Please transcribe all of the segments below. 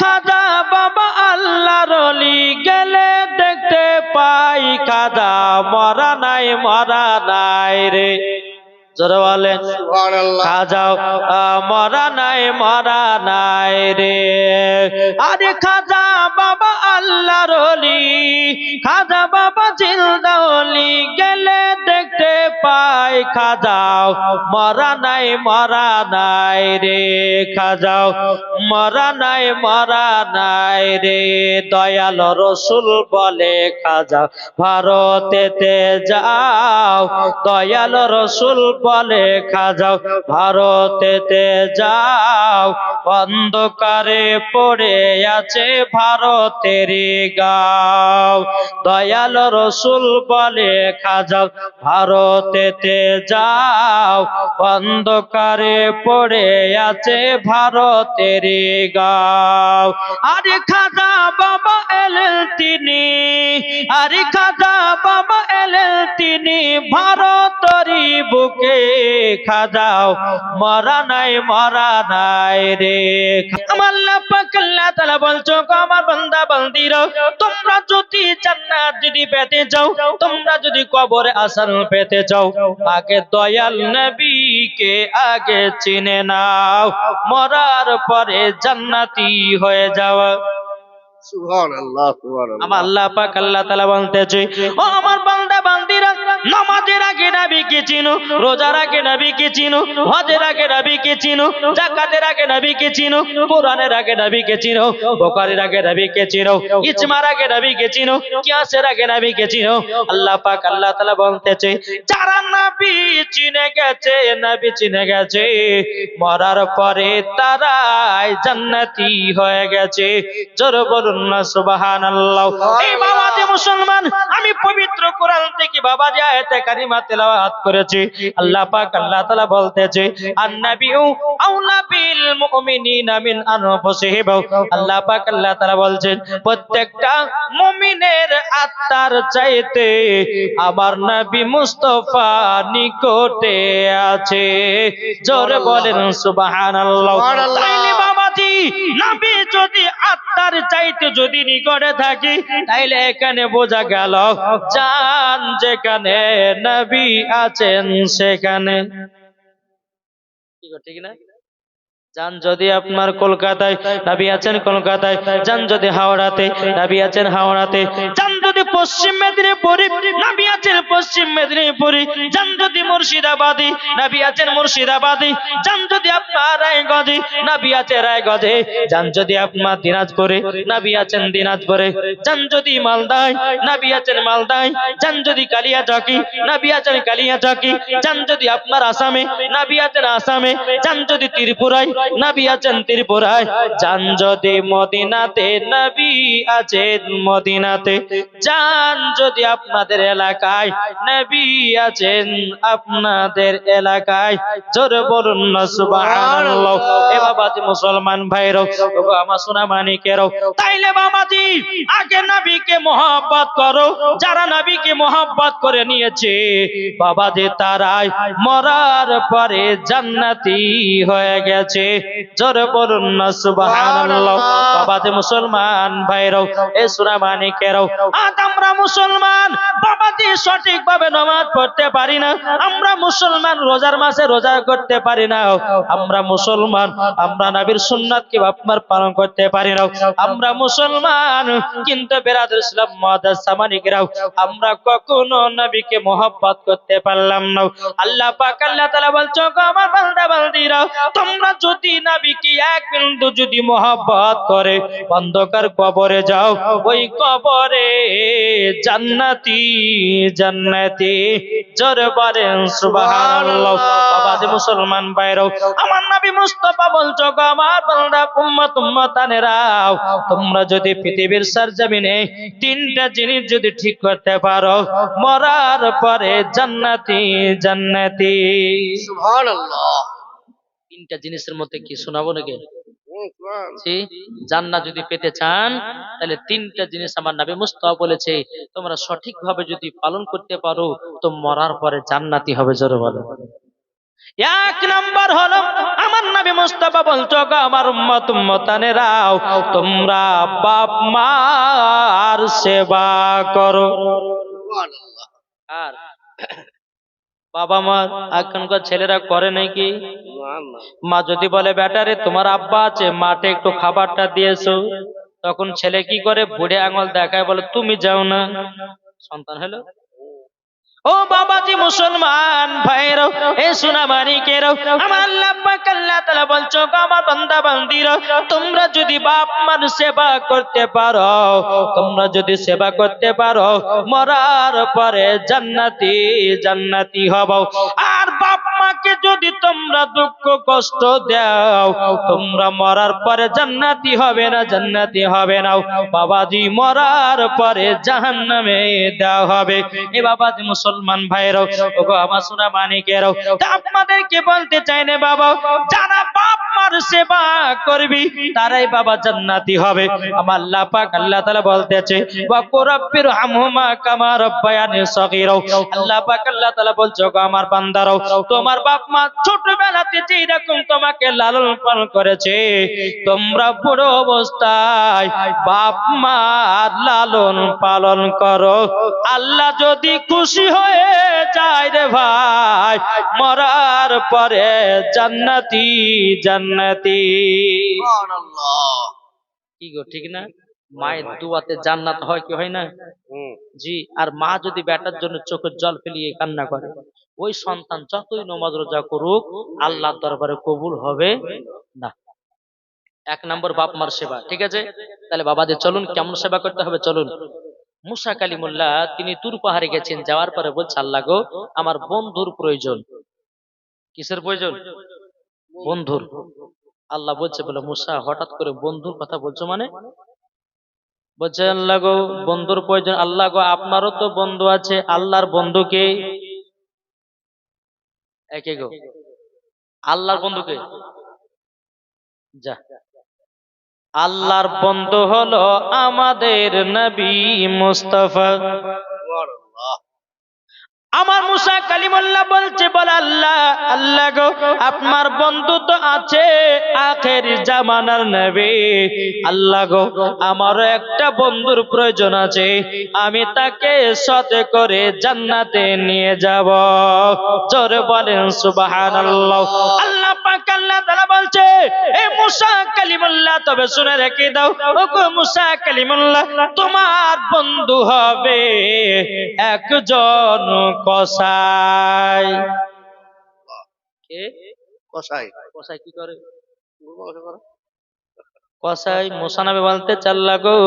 খাজা বাবা আল্লাহর ওলি গেলে দেখতে পাই খাজা মরা নাই রে। জোরে বলেন সুবহানাল্লাহ। খাজা মরা নাই রে। আরে খাজা বাবা আল্লাহর ওলি, খাজা বাবা জিন্দা ওলি গেলে দেখতে পাই খাজা মরা নাই রে। খাজা মরা নাই রে। দয়াল রসুল বলে খাজা ভারতেতে যাও, দয়াল রসুল বলে খাজা ভারতেতে যাও, অন্ধকারে পড়ে আছে ভারতেরই গাঁও। দয়াল রসুল বলে খাজা ভারতেতে যাও, অন্ধকারে পড়ে আছে ভারতেরই গাঁও। আরে খাজা বাবা এলেন তিনি, আরে খাজা বাবা এলেন তিনি ভারতেরই বুকে, খাজাও মরা নাই রে। আমার আল্লাহ পাক আল্লাহ তাআলা বলছো আমার বান্দা বান্দিরা, তোমরা যদি জান্নাত যদি পেতে চাও, তোমরা যদি কবরে আসান পেতে চাও, আগে দয়াল নবীকে আগে চিনে নাও, মরার পরে জান্নাতি হয়ে যাওয়া। সুবহানাল্লাহ সুবহানাল্লাহ। আমার আল্লাহ পাক আল্লাহ তাআলা বলতেছে, ও আমার বান্দা বান্দিরা, নামাজের আগে নবীকে চিনো, রোজার আগে নবীকে চিনো, হজের আগে নবীকে চিনো, যাকাতের আগে নবীকে চিনো, কোরআনের আগে নবীকে চিনো, বুখারীর আগে নবীকে চিনো, ইজমার আগে নবীকে চিনো, কিয়াসের আগে নবীকে চিনো। আল্লাহ পাক আল্লাহ তাআলা বলতেছে, যারা নবী চিনে গেছে, নবী চিনে গেছে, মরার পরে তারাই জান্নাতি হয়ে গেছে। জোরে বলুন না সুবহানাল্লাহ। এই বাবাজি মুসলমান, আমি পবিত্র কোরআন থেকে বাবাজি আয়াতে কারিমা তেলাওয়াত করেছি। আল্লাহ পাক আল্লাহ তাআলা বলতেছে, আন-নাবিয়্যু আওলা বিল মুমিনিনা মিন আনফুসিহিম। আল্লাহ পাক আল্লাহ তাআলা বলছেন, প্রত্যেকটা মুমিনের আত্মার চাইতে আমার নবী মুস্তাফা নিকটে আছে। জোরে বলেন সুবহানাল্লাহ। তাইলে বাবাজি নবী যদি আত্মার চাইতে যদি নিকটে থাকি, তাইলে এখানে বোঝা গেল জান যেখানে নবী আছেন সেখানে। ঠিক না? জান যদি আপনার কলকাতায়, নবী আছেন কলকাতায়। জান যদি হাওড়াতে, নবী আছেন হাওড়াতে। জান যদি পশ্চিম মেদিনীপুরে, নবী আছেন পশ্চিম মেদিনীপুরে। জান যদি মুর্শিদাবাদে, নবী আছেন মুর্শিদাবাদে। জান যদি আপনার রায়গঞ্জে, নবী আছে রায়গঞ্জে। জান যদি আপনার দিনাজপুরে, নবী আছেন দিনাজপুরে। জান যদি মালদায়, নবী আছেন মালদায়। জান যদি কালিয়াচকে, নবী আছেন কালিয়াচকে। জান যদি আপনার আসামে, নবী আছেন আসামে। জান যদি ত্রিপুরায়, নবী আছেন ত্রিপুরায়। জান যদি মদিনাতে, নবী আছেন মদিনাতে। জান যদি আপনাদের এলাকায়, নবী আছেন আপনাদের এলাকায়। জোরে বলুন না সুবহানাল্লাহ। এ বাবাজি মুসলমান ভাইরাও, ওগো আমার সোনা মানিকেরাও, তাইলে বাবাজি আগে নবীকে মহব্বত করো। যারা নবীকে মহব্বত করে নিয়েছে বাবাজি, তারাই মরার পরে জান্নাতি হয়ে গেছে। জোরে বলুন না সুবহানাল্লাহ। বাবাজি মুসলমান ভাইরাও, এ সোনা মানিকেরাও, আজ আমরা মুসলমান বাবাজি সঠিকভাবে নামাজ পড়তে পারি না। আমরা মুসলমান রোজার মাসে রোজা করতে পারি না। আমরা মুসলমান, আমরা নবীর সুন্নাতকে আপনার পালন করতে পারি না। আমরা মুসলমান, কিন্তু বেরাদর ইসলাম মুআদ্দাস সামানিকেরাও, আমরা কখনো নবীকে মহব্বত করতে পারলাম না। আল্লাহ পাক আল্লাহ তাআলা বলছো, আমার বান্দা বান্দিরা, তোমরা যদি নবীকে এক বিন্দু যদি মহব্বত করে অন্ধকার কবরে যাও, ওই কবরে জান্নাতি জান্নাতি। জোরে বলেন সুবহানাল্লাহ। বাবাজি মুসলমান ভাইরাও, আমার নবী মুস্তাফা বলছো, আমার বান্দা উম্মত উম্মতানেরাও, তোমরা যদি পৃথিবীর সরজমিনে তিনটা জিনিস যদি ঠিক করতে পারো, মরার পরে জান্নাতি জান্নাতি। সুবহানাল্লাহ। তিনটা জিনিসের মধ্যে কি শোনাবো নাকি? জান্নাত যদি পেতে চান, তাহলে তিনটা জিনিস আমার নবী মুস্তাফা বলেছে, তোমরা সঠিকভাবে যদি পালন করতে পারো তো মরার পরে জান্নাতি হবে। জোরে বলো। এক নাম্বার হলো আমার নবী মুস্তাফা মুস্তাফা বলছো গো আমার উম্মত উম্মতানেরাও তোমরা বাপ মার সেবা করো। সুবহানাল্লাহ। আর বাবা মা এখনকার ছেলেরা করে নাকি? না না। মা যদি বলে বেটারে তোমার আব্বা আছে মাঠে একটু খাবারটা দিয়েছো, তখন ছেলে কি করে বুড়ে আঙুল দেখায় বলে তুমি যাও না। সন্তান হলো ও বাবাজি মুসলমান ভাইরাও এ সোনা মানিকেরাও আমার আল্লাহ পাক আল্লাহ তাআলা বলছো গো আমার বান্দা বান্দিরা তোমরা যদি বাপ মার সেবা করতে পারো, তোমরা যদি সেবা করতে পারো মরার পরে জান্নাতি জান্নাতি হবো। আর বাপ মাকে যদি তোমরা দুঃখ কষ্ট দাও তোমরা মরার পরে জান্নাতি হবে না, জান্নাতি হবে না বাবাজি, মরার পরে জাহান্নামে দেওয়া হবে। এ বাবাজি মুসলমান ভাইরাও ওগো আমার সোনা মানিকেরাও তা আপনাদেরকে বলতে চাই না বাবা, যারা বাপ মার সেবা করবি তারাই বাবা জান্নাতি হবে। আমার আল্লাহ পাক আল্লাহ তাআলা বলতেছে ওয়া কুরাব্বির হামহুমা কামা রাব্বায়ানি সগীরা। আল্লাহ পাক আল্লাহ তাআলা বলছো গো আমার বান্দারাও তোমার বাপ মা ছোটবেলাতে যেই রকম তোমাকে লালন পালন করেছে তোমরা বুড়ো অবস্থায় বাপ মার লালন পালন করো। আল্লাহ যদি খুশি হয়ে যায় রে ভাই মরার পরে জান্নাতি জান্নাতি। সুবহানাল্লাহ। কি গো ঠিক না? মায়ের দুয়াতে জান্নাত হয় কি হয় না? হুম। জি। আর মা যদি বেটার জন্য চোখের জল ফেলিয়ে কান্না করে ওই সন্তান যতই নামাজ রোজা করুক আল্লাহর দরবারে কবুল হবে না। এক নম্বর বাপ মার সেবা, ঠিক আছে? তাহলে বাবাদের চলুন কেমন সেবা করতে হবে চলুন। মুসা কালিমুল্লাহ তিনি তুর পাহাড়ে গেছেন, যাওয়ার পরে বলছে আল্লাহ গো আমার বন্ধুর প্রয়োজন। কিসের প্রয়োজন? বন্ধুর। আল্লাহ বলছে বলে মুসা হঠাৎ করে বন্ধুর কথা বলছো মানে? বলছে আল্লাহ গো বন্ধুর প্রয়োজন। আল্লাহ গো আপনারও তো বন্ধু আছে, আল্লাহর বন্ধুকে একে গো আল্লাহর বন্ধুকে যা আল্লাহর বন্ধু হলো আমাদের নবী মুস্তাফা। সুবহানাল্লাহ। আমার মুসা কালিমুল্লাহ বলছে বলে আল্লাহ আল্লাহ গো আপনার বন্ধু তো আছে আখের জামানার নবী, আল্লাহ গো আমারও একটা বন্ধুর প্রয়োজন আছে, আমি তাকে সাথে করে জান্নাতে নিয়ে যাব। জোরে বলেন সুবহানাল্লাহ। আল্লাহ পাক আল্লাহ তাআলা বলছে এ মুসা কালিমুল্লাহ তবে শুনে রেখে দাও ও গো মুসা কালিমুল্লাহ তোমার বন্ধু হবে একজন কসাই। কে? কসাই। কসাই কি করে? কসাই করে? কসাই মুসা নবী বলতে চাল্লা গো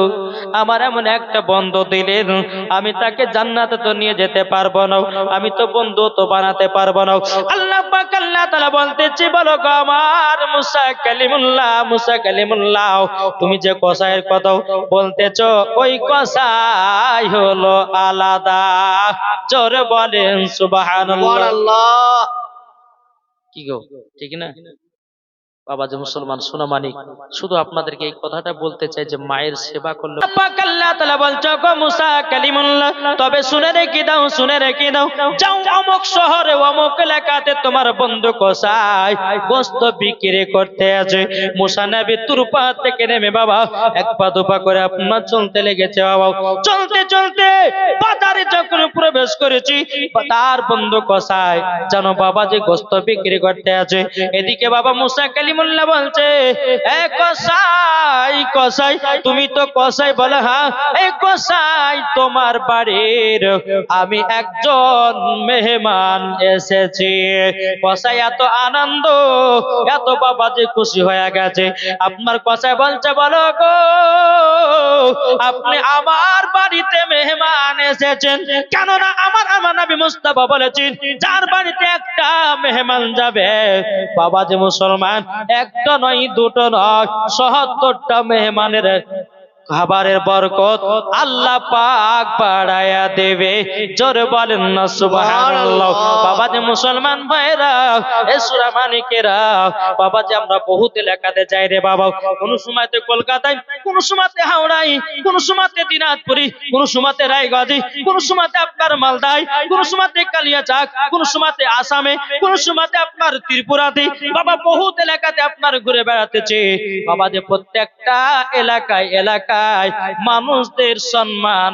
আমার এমন একটা বন্ধু দিলেন আমি তাকে জান্নাতে তো নিয়ে যেতে পারবো না, আমি তো বন্ধু তো বানাতে পারবো না। আল্লাহ পাক আল্লাহ তাআলা বলতেছে বলো গো আমার মুসা কালিমুল্লাহ, মুসা কালিমুল্লাহ তুমি যে কসাইয়ের কথা বলতেছো ওই কসাই হলো আলাদা। জোরে বলেন সুবহানাল্লাহ। সুবহানাল্লাহ। কি গো ঠিক না? বাবা যে মুসলমান সোনা মানিক শুধু আপনাদেরকে এই কথাটা বলতে চাই যে মায়ের সেবা করলে পাক আল্লাহ তাআলা বলছো গো মুসা কালিমুল্লাহ তবে শুনে রেখে দাও, শুনে রেখে দাও যাও অমুক শহরে অমুক এলাকাতে তোমার বন্ধু কসাই গোশত বিক্রি করতে আছে। মুসা নবী তুর পাহাড় থেকে নেমে বাবা এক পা দুপা করে আপনার চলতে লেগেছে বাবা। চলতে চলতে বাজারে যখন প্রবেশ করেছি তার বন্ধু কসাই জানো বাবা যে গোশত বিক্রি করতে আছে। এদিকে বাবা মুসা কালিমুল্লাহ বলছে এ কসাই কসাই তুমি তো কসাই? বলে হ্যাঁ। এই কসাই তোমার বাড়ির আমি একজন মেহমান এসেছি। কসাই এত আনন্দ এত বাবা যে খুশি হয়ে গেছে। আপনার কসাই বলছে বলো গো আপনি আমার বাড়িতে মেহমান এসেছেন কেননা আমার নবী মুস্তাফা বলেছেন যার বাড়িতে একটা মেহমান যাবে বাবা যে মুসলমান একটা নয় দুটো নয় ৭৭টা মেহমানের খাবারের বরকত আল্লাহ পাক বাড়ায়া দেবে। জোরে বলেন না সুবহানাল্লাহ। বাবা যে মুসলমান ভাইরা, এ সূরা মানিকেরা, বাবা যে আমরা বহুত এলাকাতে যাই রে বাবা, কোন সময়তে কলকাতায়, কোন সময়তে হাওড়ায়, কোন সময়তে দিনাজপুরে, কোন সময়তে রায়গঞ্জে, কোন সময়তে আপনার মালদায়, কোন সময়তে কালিয়াচক, কোন সময়তে আসামে, কোন সময়তে আপনার ত্রিপুরাতে, বাবা বহুত এলাকাতে আপনার ঘুরে বেড়াতেছে। বাবা যে প্রত্যেকটা এলাকায় এলাকায় মানুষদের সম্মান